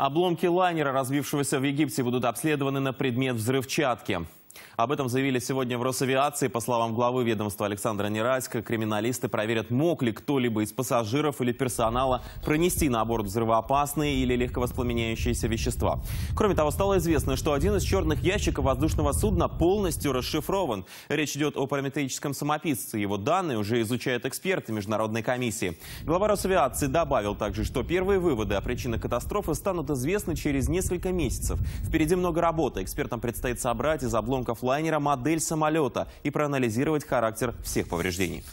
Обломки лайнера, разбившегося в Египте, будут обследованы на предмет взрывчатки. Об этом заявили сегодня в Росавиации. По словам главы ведомства Александра Нерадько, криминалисты проверят, мог ли кто-либо из пассажиров или персонала пронести на борт взрывоопасные или легковоспламеняющиеся вещества. Кроме того, стало известно, что один из черных ящиков воздушного судна полностью расшифрован. Речь идет о прометеическом самописце. Его данные уже изучают эксперты международной комиссии. Глава Росавиации добавил также, что первые выводы о причинах катастрофы станут известны через несколько месяцев. Впереди много работы. Экспертам предстоит собрать из обломков лайнера модель самолета и проанализировать характер всех повреждений.